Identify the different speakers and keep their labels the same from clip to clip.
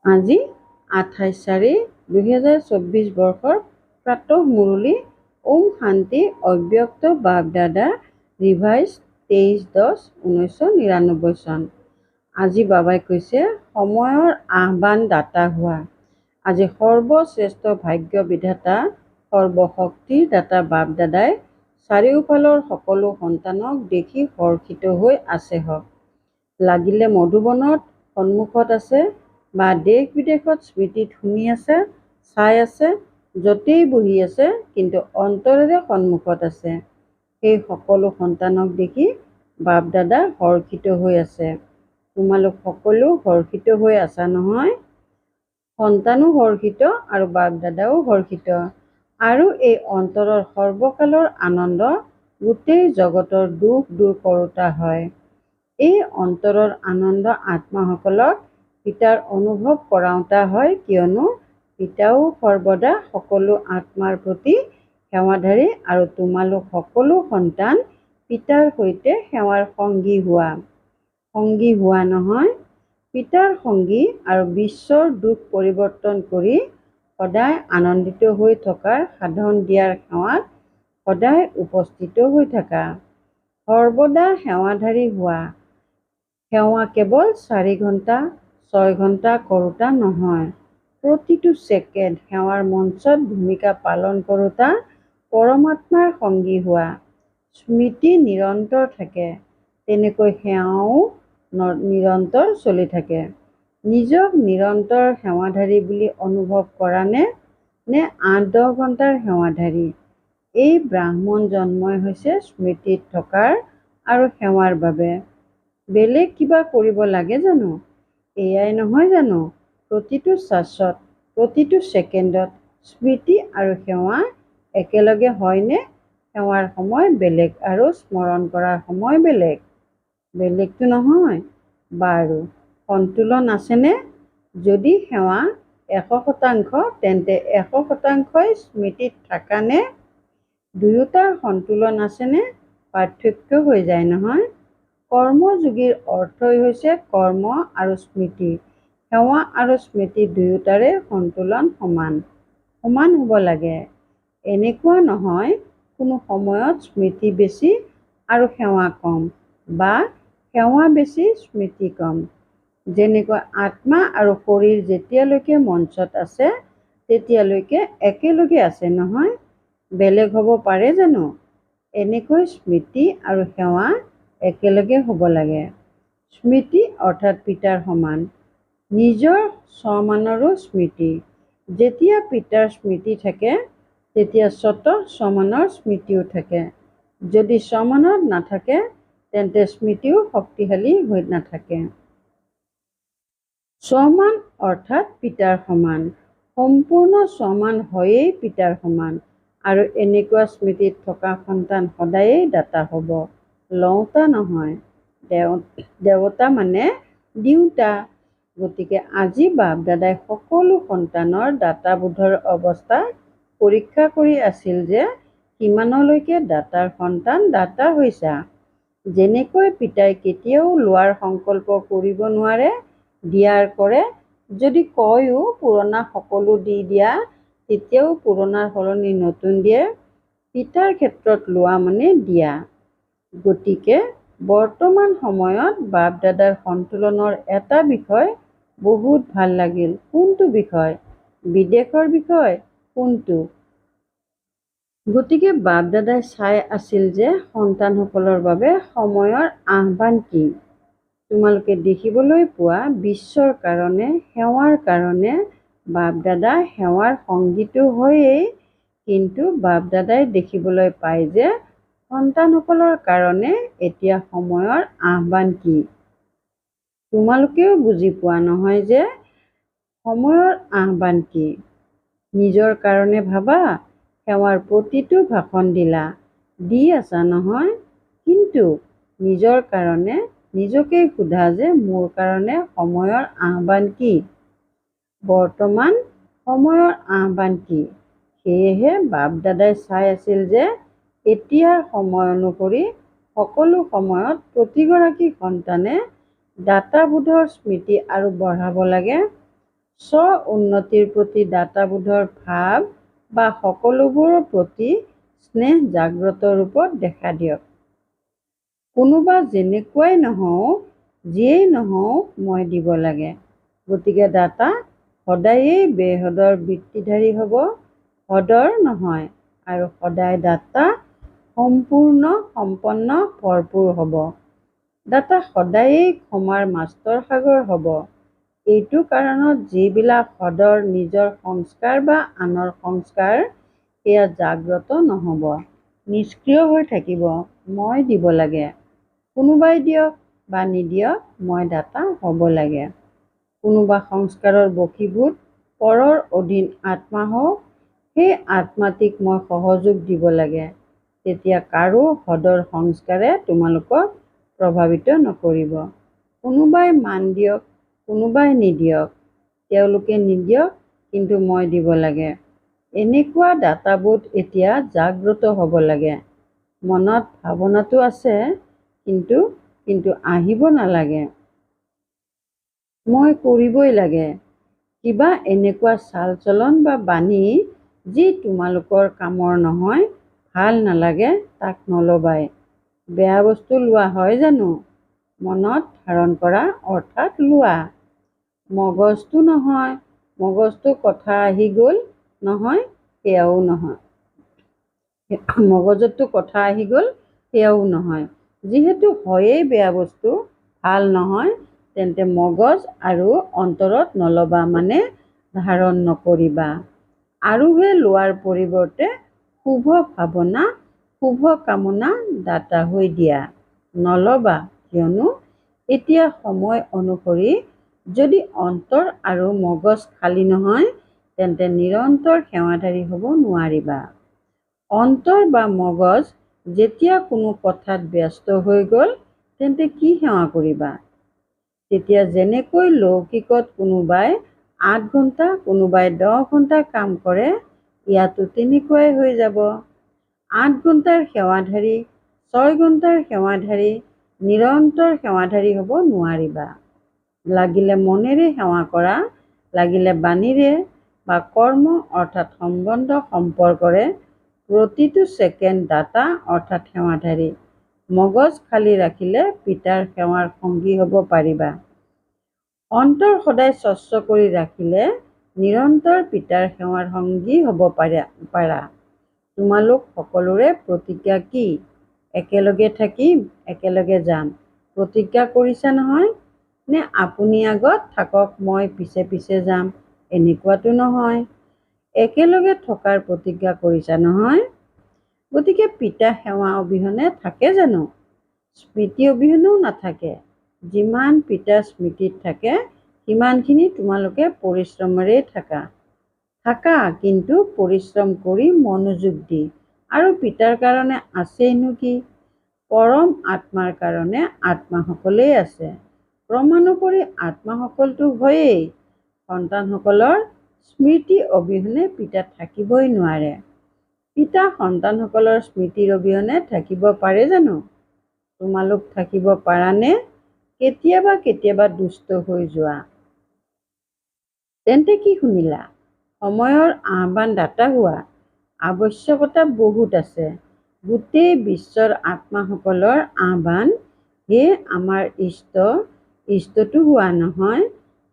Speaker 1: আজি 28/4/2024 বৰ্ষৰ প্ৰাতঃ মুৰলী ওম শান্তি অব্যক্ত বাগদাদা ৰিভাইজ 23/10/1999 চন। আজি বাবাই কৈছে সময়ৰ আহ্বান দাতা হোৱা। আজি সৰ্বশ্ৰেষ্ঠ ভাগ্য বিধাতা সৰ্বশক্তিৰ দাতা বাপদাদাই চাৰিওফালৰ সকলো সন্তানক দেখি হৰ্ষিত হৈ আছে হওক। লাগিলে মধুবনত সন্মুখত আছে বা দেশ বিদেশত স্মৃতিত শুনি আছে, চাই আছে, য'তেই বহি আছে, কিন্তু অন্তৰেৰে সন্মুখত আছে। সেই সকলো সন্তানক দেখি বাপদাদা হৰ্ষিত হৈ আছে। তোমালোক সকলো হৰ্ষিত হৈ আছা নহয়? সন্তানো হৰ্ষিত আৰু বাপদাদাও হৰ্ষিত। আৰু এই অন্তৰৰ সৰ্বকালৰ আনন্দ গোটেই জগতৰ দুখ দূৰ কৰোতা হয়। এই অন্তৰৰ আনন্দ আত্মাসকলক পিতাৰ অনুভৱ কৰাওঁতা হয়, কিয়নো পিতাও সৰ্বদা সকলো আত্মাৰ প্ৰতি সেৱাধাৰী আৰু তোমালোক সকলো সন্তান পিতাৰ সৈতে সেৱাৰ সংগী হোৱা নহয়, পিতাৰ সংগী আৰু বিশ্বৰ দুখ পৰিৱৰ্তন কৰি সদায় আনন্দিত হৈ থকাৰ সাধন দিয়াৰ সেৱাত সদায় উপস্থিত হৈ থাকা। সৰ্বদা সেৱাধাৰী হোৱা। সেৱা কেৱল 4 ঘণ্টা 6 ঘণ্টা কৰোঁতা নহয়, প্ৰতিটো ছেকেণ্ড সেৱাৰ মঞ্চত ভূমিকা পালন কৰোঁতা পৰমাত্মাৰ সংগী হোৱা। স্মৃতি নিৰন্তৰ থাকে, তেনেকৈ সেৱাও নিৰন্তৰ চলি থাকে। নিজক নিৰন্তৰ সেৱাধাৰী বুলি অনুভৱ কৰা নে 8-10 ঘণ্টাৰ সেৱাধাৰী? এই ব্ৰাহ্মণ জন্মই হৈছে স্মৃতিত থকাৰ আৰু সেৱাৰ বাবে। বেলেগ কিবা কৰিব লাগে জানো? এয়াই নহয় জানো প্ৰতিটো শ্বাসত, প্ৰতিটো ছেকেণ্ডত স্মৃতি আৰু সেৱা একেলগে হয়নে? সেৱাৰ সময় বেলেগ আৰু স্মৰণ কৰাৰ সময় বেলেগ? বেলেগটো নহয়। বাৰু সন্তুলন আছেনে? যদি সেৱা 100%, তেন্তে 100%ই স্মৃতিত থাকা নে? দুয়োটাৰ সন্তুলন আছেনে? পাৰ্থক্য হৈ যায় নহয়। কৰ্মযোগীৰ অৰ্থই হৈছে কৰ্ম আৰু স্মৃতি। সেৱা আৰু স্মৃতি দুয়োটাৰে সন্তুলন সমান হ'ব লাগে। এনেকুৱা নহয় কোনো সময়ত স্মৃতি বেছি আৰু সেৱা কম, বা সেৱা বেছি স্মৃতি কম। যেনেকৈ আত্মা আৰু শৰীৰ যেতিয়ালৈকে মঞ্চত আছে তেতিয়ালৈকে একেলগে আছে নহয়, বেলেগ হ'ব পাৰে জানো? এনেকৈ স্মৃতি আৰু সেৱা একেলগে হ'ব লাগে। স্মৃতি অৰ্থাৎ পিতাৰ সমান, নিজৰ স্বমানৰো স্মৃতি। যেতিয়া পিতাৰ স্মৃতি থাকে তেতিয়া স্বতঃ স্বমানৰ স্মৃতিও থাকে। যদি স্বমানত নাথাকে তেন্তে স্মৃতিও শক্তিশালী হৈ নাথাকে। স্বমান অৰ্থাৎ পিতাৰ সমান, সম্পূৰ্ণ স্বমান হয়েই পিতাৰ সমান। আৰু এনেকুৱা স্মৃতিত থকা সন্তান সদায়েই দাতা হ'ব, লওঁতা নহয়। দেৱতা মানে দিওঁতা। গতিকে আজি বাপদাদাই সকলো সন্তানৰ দাতাবোধৰ অৱস্থা পৰীক্ষা কৰি আছিল যে কিমানলৈকে দাতাৰ সন্তান দাতা হৈছা। যেনেকৈ পিতাই কেতিয়াও লোৱাৰ সংকল্প কৰিব নোৱাৰে, দিয়াৰ কৰে। যদি কয়ও পুৰণা সকলো দি দিয়া, তেতিয়াও পুৰণাৰ সলনি নতুন দিয়ে। পিতাৰ ক্ষেত্ৰত লোৱা মানে দিয়া। গতিকে বৰ্তমান সময়ত বাপদাদাৰ সন্তুলনৰ এটা বিষয় বহুত ভাল লাগিল। কোনটো বিষয়? বিদেশৰ বিষয়? কোনটো? গতিকে বাপদাদাই চাই আছিল যে সন্তানসকলৰ বাবে সময়ৰ আহ্বান কি। তোমালোকে দেখিবলৈ পোৱা বিশ্বৰ কাৰণে, সেৱাৰ কাৰণে বাপদাদা সেৱাৰ সংগীতো হয়েই, কিন্তু বাপদাদাই দেখিবলৈ পায় যে সন্তানসকলৰ কাৰণে এতিয়া সময়ৰ আহ্বান কি। তোমালোকেও বুজি পোৱা নহয় যে সময়ৰ আহ্বান কি। নিজৰ কাৰণে ভাবা, সেৱাৰ প্ৰতিটো ভাষণ দিলা, দি আছা নহয়, কিন্তু নিজৰ কাৰণে নিজকেই সোধা যে মোৰ কাৰণে সময়ৰ আহ্বান কি। বৰ্তমান সময়ৰ আহ্বান কি? সেয়েহে বাপদাদাই চাই আছিল যে এতিয়াৰ সময় অনুসৰি সকলো সময়ত প্ৰতিগৰাকী সন্তানে দাতাবোধৰ স্মৃতি আৰু বঢ়াব লাগে। স্ব উন্নতিৰ প্ৰতি দাতাবোধৰ ভাৱ বা সকলোবোৰৰ প্ৰতি স্নেহ জাগ্ৰত ৰূপত দেখা দিয়ক। কোনোবা যেনেকুৱাই নহওক, যিয়েই নহওক মই দিব লাগে। গতিকে দাতা সদায়েই বেহদৰ বৃত্তিধাৰী হ'ব, হদৰ নহয়, আৰু সদায় দাতা সম্পূৰ্ণ সম্পন্ন ভৰপূৰ হ'ব। দাতা সদায়েই ক্ষমাৰ মাষ্টৰ সাগৰ হ'ব। এইটো কাৰণত যিবিলাক হদৰ নিজৰ সংস্কাৰ বা আনৰ সংস্কাৰ সেয়া জাগ্ৰত নহ'ব, নিষ্ক্ৰিয় হৈ থাকিব। মই দিব লাগে, কোনোবাই দিয়ক বা নিদিয়ক, মই দাতা হ'ব লাগে। কোনোবা সংস্কাৰৰ বশীভূত পৰৰ অধীন আত্মা হওক, সেই আত্মাটিক মই সহযোগ দিব লাগে। তেতিয়া কাৰো হদৰ সংস্কাৰে তোমালোকক প্ৰভাৱিত নকৰিব। কোনোবাই মান দিয়ক, কোনোবাই নিদিয়ক, তেওঁলোকে নিদিয়ক, কিন্তু মই দিব লাগে। এনেকুৱা দাতাবোধ এতিয়া জাগ্ৰত হ'ব লাগে। মনত ভাৱনাটো আছে, কিন্তু আহিব নালাগে। মই কৰিবই লাগে। কিবা এনেকুৱা চাল চলন বা বাণী যি তোমালোকৰ কামৰ নহয়, ভাল নালাগে, তাক নলবাই। বেয়া বস্তু লোৱা হয় জানো? মনত ধাৰণ কৰা অৰ্থাৎ লোৱা। মগজটো নহয়, মগজটো কথা আহি গ'ল নহয়, সেয়াও নহয়। মগজতো কথা আহি গ'ল সেয়াও নহয়। যিহেতু হয়েই বেয়া বস্তু, ভাল নহয়, তেন্তে মগজ আৰু অন্তৰত নলবা, মানে ধাৰণ নকৰিবা। আৰুহে লোৱাৰ পৰিৱৰ্তে শুভ ভাৱনা, শুভ কামনা দাতা হৈ দিয়া। নলবা, কিয়নো এতিয়া সময় অনুসৰি যদি অন্তৰ আৰু মগজ খালী নহয়, তেন্তে নিৰন্তৰ সেৱাধাৰী হ'ব নোৱাৰিবা। অন্তৰ বা মগজ যেতিয়া কোনো কথাত ব্যস্ত হৈ গ'ল, তেন্তে কি সেৱা কৰিবা? তেতিয়া যেনেকৈ লৌকিকত কোনোবাই 8 ঘণ্টা, কোনোবাই 10 ঘণ্টা কাম কৰে, ইয়াতো তেনেকুৱাই হৈ যাব। 8 ঘণ্টাৰ সেৱাধাৰী, 6 ঘণ্টাৰ সেৱাধাৰী, নিৰন্তৰ সেৱাধাৰী হ'ব নোৱাৰিবা। লাগিলে মনেৰে সেৱা কৰা, লাগিলে বাণীৰে বা কৰ্ম অৰ্থাৎ সম্বন্ধ সম্পৰ্কৰে প্ৰতিটো ছেকেণ্ড দাতা অৰ্থাৎ সেৱাধাৰী। মগজ খালী ৰাখিলে পিতাৰ সেৱাৰ সঙ্গী হ'ব পাৰিবা। অন্তৰ সদায় স্বচ্ছ কৰি ৰাখিলে নিৰন্তৰ পিতাৰ সেৱাৰ সঙ্গী হ'ব পাৰা। তোমালোক সকলোৰে প্ৰতিজ্ঞা কি? একেলগে থাকিম, একেলগে যাম। প্ৰতিজ্ঞা কৰিছা নহয়? নে আপুনি আগত থাকক, মই পিছে পিছে যাম, এনেকুৱাতো নহয়। একেলগে থকাৰ প্ৰতিজ্ঞা কৰিছা নহয়? গতিকে পিতা সেৱা অবিহনে থাকে জানো? স্মৃতি অবিহনেও নাথাকে। যিমান পিতা স্মৃতিত থাকে, সিমানখিনি তোমালোকে পৰিশ্ৰমেৰেই থাকা, কিন্তু পৰিশ্ৰম কৰি মনোযোগ দি। আৰু পিতাৰ কাৰণে আছেইনো কি? পৰম আত্মাৰ কাৰণে আত্মাসকলেই আছে। ক্ৰমানুসৰি আত্মাসকলতো হয়েই। সন্তানসকলৰ স্মৃতি অবিহনে পিতা থাকিবই নোৱাৰে। পিতা সন্তানসকলৰ স্মৃতিৰ অবিহনে থাকিব পাৰে জানো? তোমালোক থাকিব পাৰানে? কেতিয়াবা কেতিয়াবা দুষ্ট হৈ যোৱা। তেন্তে কি শুনিলা? সময়ৰ আহ্বান দাতা হোৱা। আৱশ্যকতা বহুত আছে। গোটেই বিশ্বৰ আত্মাসকলৰ আহ্বান, হে আমাৰ ইষ্টটো হোৱা নহয়,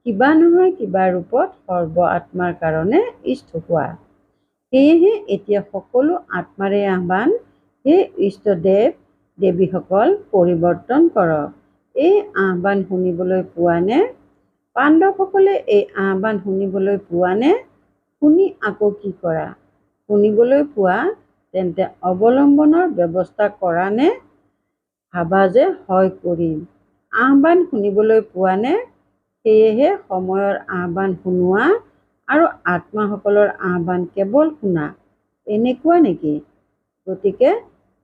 Speaker 1: কিবা নহয় কিবা ৰূপত সৰ্ব আত্মাৰ কাৰণে ইষ্ট হোৱা। সেয়েহে এতিয়া সকলো আত্মাৰে আহ্বান, হে ইষ্টদেৱ দেৱীসকল পৰিৱৰ্তন কৰক। এই আহ্বান শুনিবলৈ পোৱা নে? পাণ্ডৱসকলে এই আহ্বান শুনিবলৈ পোৱা নে? শুনি আকৌ কি কৰা? শুনিবলৈ পোৱা, তেন্তে অৱলম্বনৰ ব্যৱস্থা কৰা নে? ভাবা যে হয় কৰিম। আহ্বান শুনিবলৈ পোৱা নে? সেয়েহে সময়ৰ আহ্বান শুনোৱা আৰু আত্মাসকলৰ আহ্বান কেৱল শুনা, এনেকুৱা নেকি? গতিকে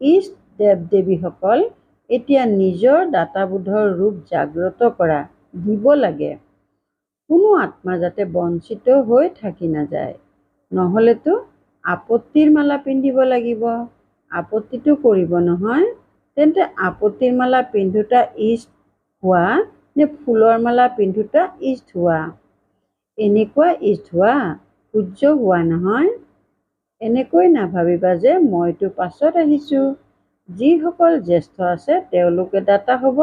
Speaker 1: ইষ্ট দেৱ-দেৱীসকল, এতিয়া নিজৰ দাতাবোধৰ ৰূপ জাগ্ৰত কৰা, দিব লাগে। কোনো আত্মা যাতে বঞ্চিত হৈ থাকি নাযায়। নহ'লেতো আপত্তিৰ মালা পিন্ধিব লাগিব। আপত্তিটো কৰিব নহয়, তেন্তে আপত্তিৰ মালা পিন্ধোতা ইষ্ট হোৱা নে ফুলৰ মালা পিন্ধোতা ইষ্ট হোৱা? এনেকুৱা ইষ্ট হোৱা, সূৰ্য হোৱা নহয়। এনেকৈ নাভাবিবা যে মইতো পাছত আহিছোঁ। যিসকল জ্যেষ্ঠ আছে তেওঁলোকে দাতা হ'ব,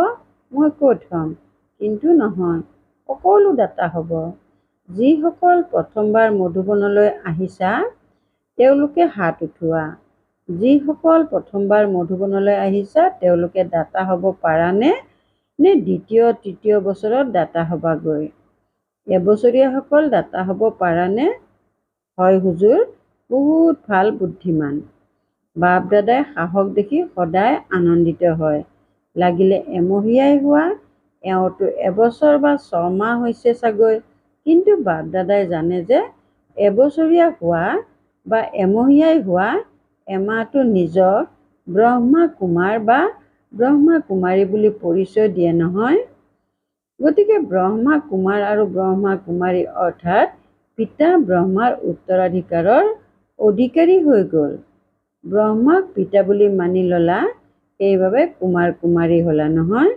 Speaker 1: মই ক'ত হ'ম? কিন্তু নহয়, সকলো দাতা হ'ব। যিসকল প্ৰথমবাৰ মধুবনলৈ আহিছা তেওঁলোকে হাত উঠোৱা। যিসকল প্ৰথমবাৰ মধুবনলৈ আহিছা তেওঁলোকে দাতা হ'ব পাৰানে? নে দ্বিতীয় তৃতীয় বছৰত দাতা হ'বাগৈ? এবছৰীয়াসকল দাতা হ'ব পাৰানে? হয় হুজুৰ, বহুত ভাল, বুদ্ধিমান। বাপ দাদাই সাহস দেখি সদায় আনন্দিত হয়। লাগিলে এমহীয়াই হোৱা, এওঁতো এবছৰ বা 6 মাহ হৈছে চাগৈ, কিন্তু বাপ দাদাই জানে যে এবছৰীয়া হোৱা বা এমহীয়াই হোৱা এমাহটো নিজক ব্ৰহ্মা কুমাৰ বা ব্ৰহ্মা কুমাৰী বুলি পৰিচয় দিয়ে নহয়। গতিকে ব্ৰহ্মা কুমাৰ আৰু ব্ৰহ্মা কুমাৰী অৰ্থাৎ পিতা ব্ৰহ্মাৰ উত্তৰাধিকাৰৰ অধিকাৰী হৈ গ'ল। ব্ৰহ্মাক পিতা বুলি মানি ল'লা, সেইবাবে কুমাৰ কুমাৰী হ'লা নহয়।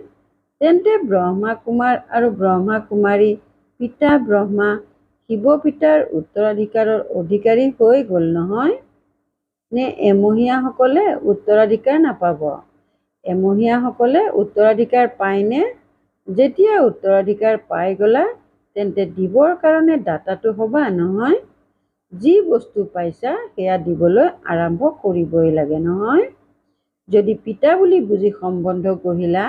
Speaker 1: তেন্তে ব্ৰহ্মা কুমাৰ আৰু ব্ৰহ্মা কুমাৰী পিতা ব্ৰহ্মা শিৱ পিতাৰ উত্তৰাধিকাৰৰ অধিকাৰী হৈ গ'ল নহয়। নে এমহীয়াসকলে উত্তৰাধিকাৰ নাপাব? এমহীয়াসকলে উত্তৰাধিকাৰ পায়নে? যেতিয়া উত্তৰাধিকাৰ পাই গ'লা তেন্তে দিবৰ কাৰণে দাতাটো হ'বা নহয়। যি বস্তু পাইছা সেয়া দিবলৈ আৰম্ভ কৰিবই লাগে নহয়। যদি পিতা বুলি বুজি সম্বন্ধ গঢ়িলা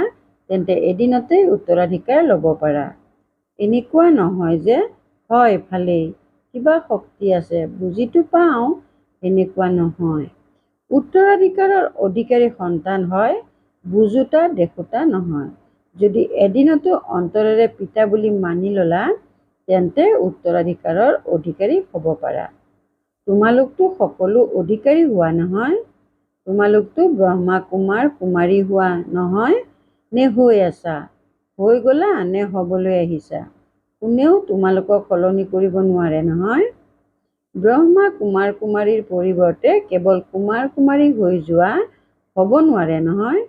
Speaker 1: তেন্তে এদিনতেই উত্তৰাধিকাৰ ল'ব পাৰা। এনেকুৱা নহয় যে হয় ভালেই, কিবা শক্তি আছে, বুজিটো পাওঁ, এনেকুৱা নহয়। উত্তৰাধিকাৰৰ অধিকাৰী সন্তান হয়, বুজোতা দেখোতা নহয়। যদি এদিনতো অন্তৰেৰে পিতা বুলি মানি ল'লা তেন্তে উত্তৰাধিকাৰৰ অধিকাৰী হ'ব পাৰা। তোমালোকতো সকলো অধিকাৰী হোৱা নহয়। তোমালোকতো ব্ৰহ্মা কুমাৰ কুমাৰী হোৱা নহয় নে হৈ আছা? হৈ গ'লা নে হ'বলৈ আহিছা? কোনেও তোমালোকক সলনি কৰিব নোৱাৰে নহয়। ব্ৰহ্মা কুমাৰ কুমাৰীৰ পৰিৱৰ্তে কেৱল কুমাৰ কুমাৰী হৈ যোৱা হ'ব নোৱাৰে নহয়।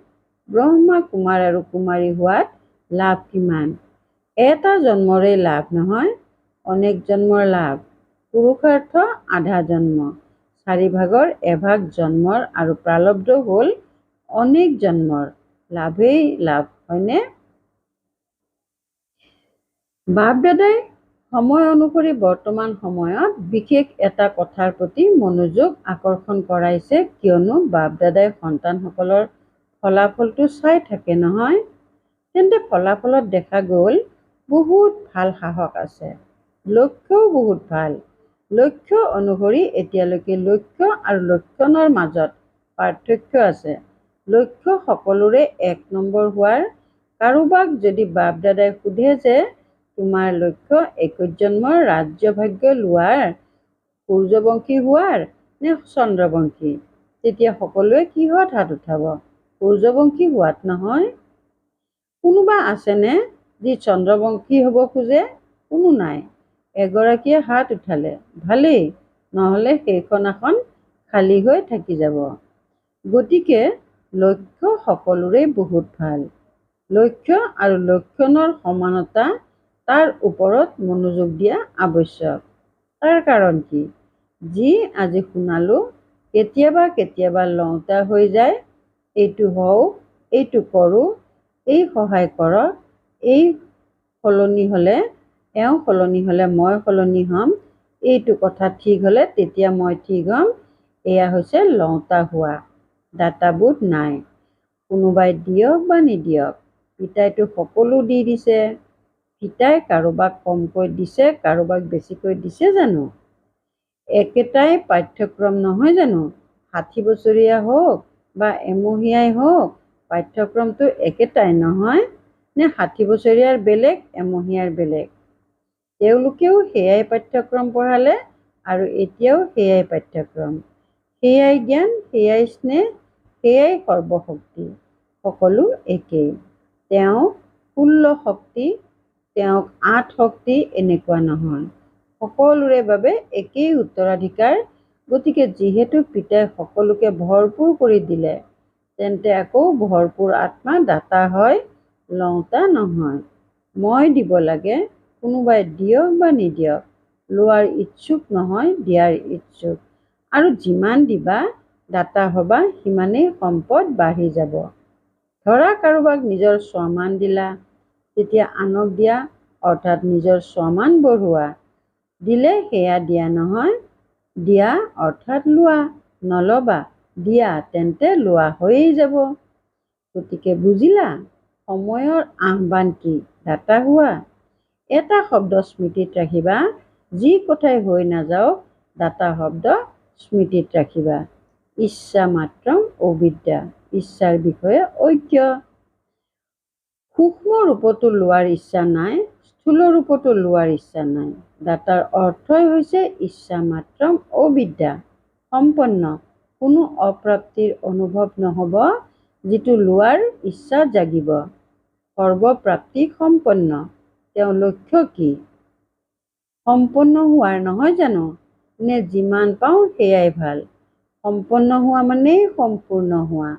Speaker 1: ব্ৰহ্মা কুমাৰ আৰু কুমাৰী হোৱাত লাভ কিমান? এটা জন্মৰে লাভ নহয়, অনেক জন্মৰ লাভ। পুৰুষাৰ্থ আধা জন্ম, 4 ভাগৰ এভাগ জন্মৰ আৰু প্ৰাৰব্ধ হ'ল অনেক জন্মৰ। লাভেই লাভ, হয়নে? বাপ দাদাই সময় অনুসৰি বৰ্তমান সময়ত বিশেষ এটা কথাৰ প্ৰতি মনোযোগ আকৰ্ষণ কৰাইছে, কিয়নো বাপ দাদাই সন্তানসকলৰ ফলাফলটো চাই থাকে নহয়। তেন্তে ফলাফলত দেখা গ'ল বহুত ভাল সাহস আছে, লক্ষ্যও বহুত ভাল। লক্ষ্য অনুসৰি এতিয়ালৈকে লক্ষ্য আৰু লক্ষণৰ মাজত পাৰ্থক্য আছে। লক্ষ্য সকলোৰে 1 নম্বৰ হোৱাৰ। কাৰোবাক যদি বাপ দাদাই সোধে যে তোমাৰ লক্ষ্য 21 জন্মৰ ৰাজ্য ভাগ্য লোৱাৰ, সূৰ্যবংশী হোৱাৰ নে চন্দ্ৰবংশী, তেতিয়া সকলোৱে কিহত হাত উঠাব? সূৰ্যবংশী হোৱাত নহয়। কোনোবা আছেনে যি চন্দ্ৰবংশী হ'ব খোজে? কোনো নাই। এগৰাকীয়ে হাত উঠালে, ভালেই, নহ'লে সেইখন আসন খালী হৈ থাকি যাব। গতিকে লক্ষ্য সকলোৰে বহুত ভাল। লক্ষ্য আৰু লক্ষণৰ সমানতা, তাৰ ওপৰত মনোযোগ দিয়া আৱশ্যক। তাৰ কাৰণ কি? যি আজি শুনালো, কেতিয়াবা কেতিয়াবা লওঁতা হৈ যায়। এইটো হওঁ, এইটো কৰোঁ, এই সহায় কৰক, এই সলনি হ'লে, এওঁ সলনি হ'লে মই সলনি হ'ম, এইটো কথা ঠিক হ'লে তেতিয়া মই ঠিক হ'ম। এয়া হৈছে লওঁতা হোৱা। দাতাবোধ নাই। কোনোবাই দিয়ক বা নিদিয়ক, পিতাইতো সকলো দি দিছে। পিতাই কাৰোবাক কমকৈ দিছে, কাৰোবাক বেছিকৈ দিছে জানো? একেটাই পাঠ্যক্ৰম নহয় জানো? 60 বছৰীয়া হওক বা এমহীয়াই হওক, পাঠ্যক্ৰমটো একেটাই নহয় নে? 60 বছৰীয়াৰ বেলেগ, এমহীয়াৰ বেলেগ। তেওঁলোকেও সেয়াই পাঠ্যক্ৰম পঢ়ালে আৰু এতিয়াও সেয়াই পাঠ্যক্ৰম। সেয়াই জ্ঞান, সেয়াই স্নেহ, সেয়াই সৰ্বশক্তি। সকলো একেই। তেওঁ 16 শক্তি, তেওঁক 8 শক্তি, এনেকুৱা নহয়। সকলোৰে বাবে একেই উত্তৰাধিকাৰ। গতিকে যিহেতু পিতাই সকলোকে ভৰপূৰ কৰি দিলে, তেন্তে আকৌ ভৰপূৰ আত্মা দাতা হয়, লওঁতা নহয়। মই দিব লাগে, কোনোবাই দিয়ক বা নিদিয়ক, লোৱাৰ ইচ্ছুক নহয়, দিয়াৰ ইচ্ছুক। আৰু যিমান দিবা দাতা হবা সিমানেই সম্পদ বাঢ়ি যাব। ধৰা কাৰোবাক নিজৰ স্বমান দিলা, তেতিয়া আনক দিয়া অৰ্থাৎ নিজৰ স্বমান বঢ়োৱা। দিলে সেয়া দিয়া নহয়, দিয়া অৰ্থাৎ লোৱা, নলবা দিয়া তেন্তে লোৱা হৈয়েই যাব। গতিকে বুজিলা সময়ৰ আহ্বান কি? দাতা হোৱা। এটা শব্দ স্মৃতিত ৰাখিবা, যি কথাই হৈ নাযাওক দাতা শব্দ স্মৃতিত ৰাখিবা। ইচ্ছা মাত্ৰম অবিদ্যা, ইচ্ছাৰ বিষয়ে অজ্ঞ। সূক্ষ্ম ৰূপতো লোৱাৰ ইচ্ছা নাই, স্থূল ৰূপতো লোৱাৰ ইচ্ছা নাই। দাতাৰ অৰ্থই হৈছে ইচ্ছা মাত্ৰম অবিদ্যা সম্পন্ন। কোনো অপ্ৰাপ্তিৰ অনুভৱ নহব, যিটো লোৱাৰ ইচ্ছা জাগিব। সৰ্বপ্ৰাপ্তি সম্পন্ন। তেওঁৰ লক্ষ্য কি? সম্পন্ন হোৱাৰ নহয় জানো? নে যিমান পাওঁ সেয়াই ভাল? সম্পন্ন হোৱা মানেই সম্পূৰ্ণ হোৱা।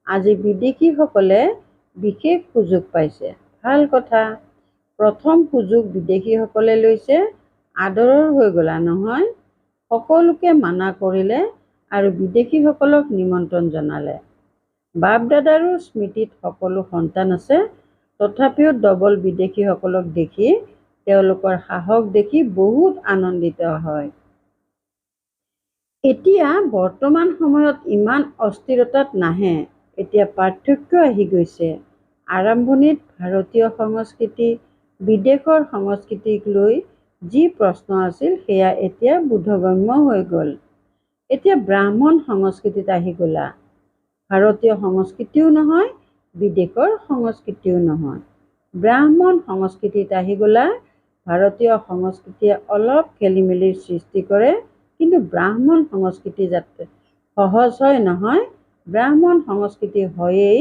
Speaker 1: আজি বিদেশীসকলে বিশেষ সুযোগ পাইছে, ভাল কথা। প্ৰথম সুযোগ বিদেশীসকলে লৈছে, আদৰৰ হৈ গলা নহয়। সকলোকে মানা কৰিলে আৰু বিদেশীসকলক নিমন্ত্ৰণ জনালে। বাপ দাদাৰো স্মৃতিত সকলো সন্তান আছে, তথাপিও ডবল বিদেশীসকলক দেখি তেওঁলোকৰ সাহস দেখি বহুত আনন্দিত হয়। এতিয়া বৰ্তমান সময়ত ইমান অস্থিৰতাত নাহে, এতিয়া পাৰ্থক্য আহি গৈছে। আৰম্ভণিত ভাৰতীয় সংস্কৃতি, বিদেশৰ সংস্কৃতিক লৈ যি প্ৰশ্ন আছিল সেয়া এতিয়া বোধগম্য হৈ গ'ল। এতিয়া ব্ৰাহ্মণ সংস্কৃতিত আহি গ'লা। ভাৰতীয় সংস্কৃতিও নহয়, বিদেশৰ সংস্কৃতিও নহয়, ব্ৰাহ্মণ সংস্কৃতিত আহি গ'লা। ভাৰতীয় সংস্কৃতিয়ে অলপ খেলিমেলিৰ সৃষ্টি কৰে, কিন্তু ব্ৰাহ্মণ সংস্কৃতি যাতে সহজ হয় নহয়, ব্ৰাহ্মণ সংস্কৃতি হয়েই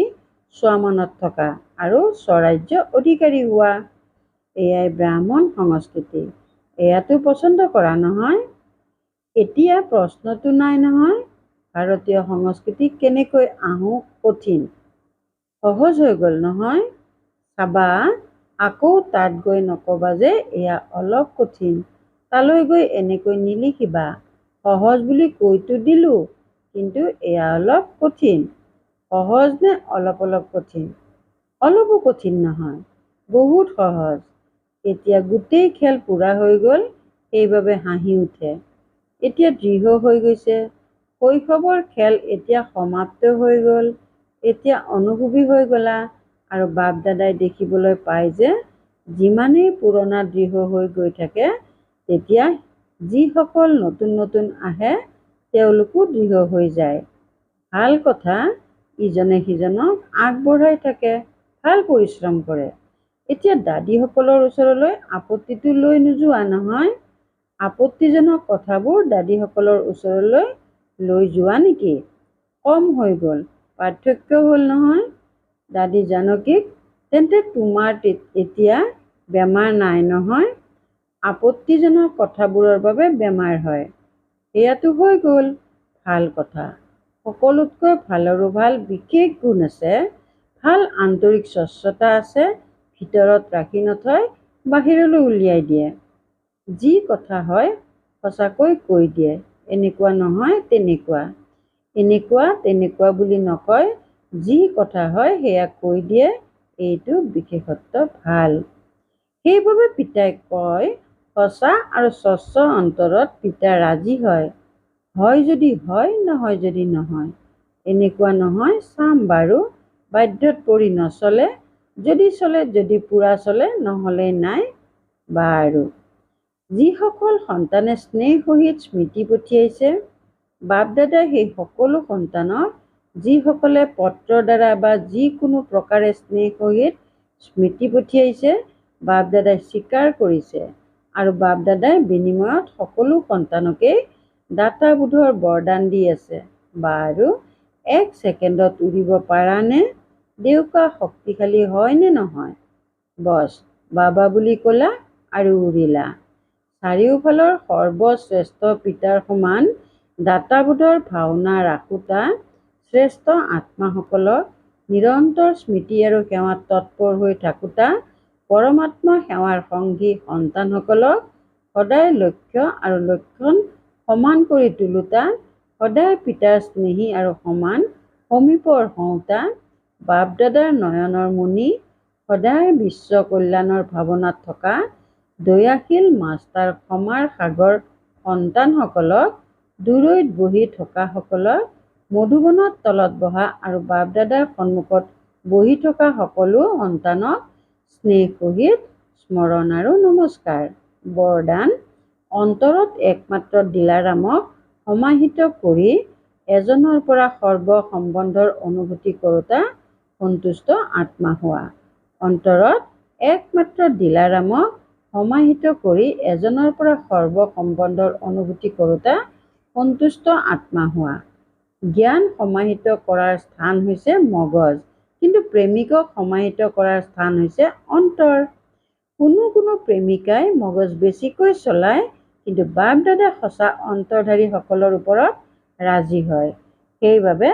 Speaker 1: স্বমানত থকা আৰু স্বৰাজ্য অধিকাৰী হোৱা। এয়াই ব্ৰাহ্মণ সংস্কৃতি। এয়াতো পচন্দ কৰা নহয়। এতিয়া প্ৰশ্নটো নাই নহয়, ভাৰতীয় সংস্কৃতি কেনেকৈ আহোঁ কঠিন, সহজ হৈ গ'ল নহয়। চাবা আকৌ তাত গৈ নকবা যে এয়া অলপ কঠিন, তালৈ গৈ এনেকৈ নিলিখিবা। সহজ বুলি কৈতো দিলোঁ, কিন্তু এয়া অলপ কঠিন। সহজ নে অলপ অলপ কঠিন? অলপো কঠিন নহয়, বহুত সহজ। এতিয়া গোটেই খেল পূৰা হৈ গ'ল, সেইবাবে হাঁহি উঠে। এতিয়া দৃঢ় হৈ গৈছে। শৈশৱৰ খেল এতিয়া সমাপ্ত হৈ গ'ল। এতিয়া অনুভৱী হৈ গ'লা আৰু বাপ দাদাই দেখিবলৈ পায় যে যিমানেই পুৰণা দৃঢ় হৈ গৈ থাকে, তেতিয়া যিসকল নতুন নতুন আহে তেওঁলোকো দৃঢ় হৈ যায়। ভাল কথা, ইজনে সিজনক আগবঢ়াই থাকে, ভাল পৰিশ্ৰম কৰে। এতিয়া দাদীসকলৰ ওচৰলৈ আপত্তিটো লৈ নোযোৱা নহয়। আপত্তিজনক কথাবোৰ দাদীসকলৰ ওচৰলৈ লৈ যোৱা নেকি? কম হৈ গ'ল, পাৰ্থক্য হ'ল নহয়। দাদী জানকীক, তেন্তে তোমাৰ এতিয়া বেমাৰ নাই নহয়। আপত্তিজনক কথাবোৰৰ বাবে বেমাৰ হয়, সেয়াতো হৈ গ'ল, ভাল কথা। সকলোতকৈ ভালৰো ভাল বিশেষ গুণ আছে, ভাল আন্তৰিক স্বচ্ছতা আছে, ভিতৰত ৰাখি নথয় বাহিৰলৈ উলিয়াই দিয়ে। যি কথা হয় সঁচাকৈ কৈ দিয়ে, এনেকুৱা নহয় তেনেকুৱা, এনেকুৱা তেনেকুৱা বুলি নকয়, যি কথা হয় সেয়া কৈ দিয়ে, এইটো বিশেষত্ব ভাল। সেইবাবে পিতাই কয়, সঁচা আৰু স্বচ্ছ অন্তৰত পিতা ৰাজি হয়। হয় যদি হয়, নহয় যদি নহয়। এনেকুৱা নহয় চাম বাৰু, বাধ্যত পৰি নচলে, যদি চলে যদি পূৰা চলে, নহ'লে নাই। বাৰু যিসকল সন্তানে স্নেহ সহিত স্মৃতি পঠিয়াইছে, বাপ দাদাই সেই সকলো সন্তানক, যিসকলে পত্ৰৰ দ্বাৰা বা যিকোনো প্ৰকাৰে স্নেহ সহিত স্মৃতি পঠিয়াইছে, বাপ দাদাই স্বীকাৰ কৰিছে আৰু বাপ দাদাই বিনিময়ত সকলো সন্তানকেই দাতাবোধৰ বৰদান দি আছে। বাৰু 1 ছেকেণ্ডত উৰিব পাৰানে? ডেউকা শক্তিশালী হয় নে নহয়? বছ বাবা বুলি ক'লা আৰু উৰিলা। চাৰিওফালৰ সৰ্বশ্ৰেষ্ঠ পিতাৰ সমান দাতাবোধৰ ভাওনা ৰাখোতা শ্ৰেষ্ঠ আত্মাসকলক, নিৰন্তৰ স্মৃতি আৰু সেৱাত তৎপৰ হৈ থাকোতা পৰমাত্মা সেৱাৰ সংগী সন্তানসকলক সদায় লক্ষ্য আৰু লক্ষণ সমান কৰি তোলোতা, সদায় পিতাৰ স্নেহী আৰু সমান সমীপৰ হওঁতা, বাপ দাদাৰ নয়নৰ মণি, সদায় বিশ্ব কল্যাণৰ ভাৱনাত থকা দয়াশীল মাষ্টাৰ ক্ষমাৰ সাগৰ সন্তানসকলক, দূৰৈত বহি থকাসকলক, মধুবনত তলত বহা আৰু বাপ দাদাৰ সন্মুখত বহি থকা সকলো সন্তানক স্নেহ সহিত স্মৰণ আৰু নমস্কাৰ। বৰদান: অন্তৰত একমাত্ৰ দিলাৰামক সমাহিত কৰি এজনৰ পৰা সৰ্ব সম্বন্ধৰ অনুভূতি কৰোঁতা সন্তুষ্ট আত্মা হোৱা। অন্তৰত একমাত্ৰ দিলাৰামক সমাহিত কৰি এজনৰ পৰা সৰ্ব সম্বন্ধৰ অনুভূতি কৰোঁতা সন্তুষ্ট আত্মা হোৱা। জ্ঞান সমাহিত কৰাৰ স্থান হৈছে মগজ, কিন্তু প্ৰেমিকক সমাহিত কৰাৰ স্থান হৈছে অন্তৰ। কোনো কোনো প্ৰেমিকাই মগজ বেছিকৈ চলায়, কিন্তু বাপ দাদা সঁচা অন্তৰধাৰীসকলৰ ওপৰত ৰাজি হয়। সেইবাবে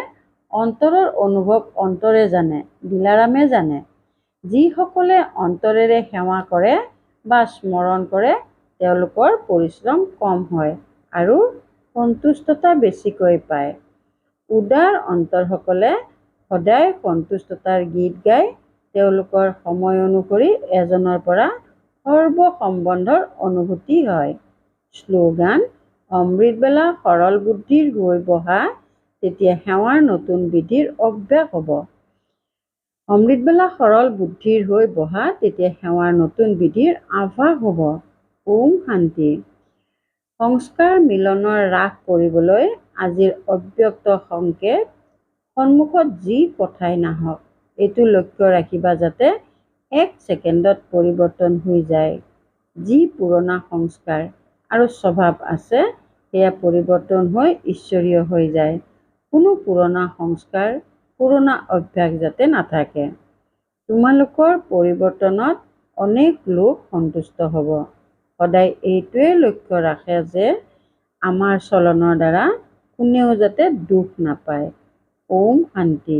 Speaker 1: অন্তৰৰ অনুভৱ অন্তৰে জানে, দিলাৰামে জানে। যিসকলে অন্তৰেৰে সেৱা কৰে বা স্মৰণ কৰে তেওঁলোকৰ পৰিশ্ৰম কম হয় আৰু সন্তুষ্টতা বেছিকৈ পায়। উদাৰ অন্তৰসকলে সদায় সন্তুষ্টতাৰ গীত গায়। তেওঁলোকৰ সময় অনুসৰি এজনৰ পৰা সৰ্ব সম্বন্ধৰ অনুভূতি হয়। শ্লোগান: অমৃতবেলা সৰল বুদ্ধিৰ হৈ বহা, তেতিয়া সেৱাৰ নতুন বিধিৰ অভ্যাস হ'ব। অমৃতবেলা সৰল বুদ্ধিৰ হৈ বহা, তেতিয়া সেৱাৰ নতুন বিধিৰ আভাস হ'ব। ওম শান্তি। সংস্কাৰ মিলনৰ ৰাস কৰিবলৈ আজিৰ অব্যক্ত সংকেত: সন্মুখত যি কথাই নাহক, এইটো লক্ষ্য ৰাখিবা যাতে এক ছেকেণ্ডত পৰিৱৰ্তন হৈ যায়। যি পুৰণা সংস্কাৰ আৰু স্বভাৱ আছে সেয়া পৰিৱৰ্তন হৈ ঈশ্বৰীয় হৈ যায়। কোনো পুৰণা সংস্কাৰ, পুৰণা অভ্যাস যাতে নাথাকে। তোমালোকৰ পৰিৱৰ্তনত অনেক লোক সন্তুষ্ট হ'ব। সদায় এইটোৱে লক্ষ্য ৰাখে যে আমাৰ চলনৰ দ্বাৰা কোনেও যাতে দুখ নাপায়। ওম শান্তি।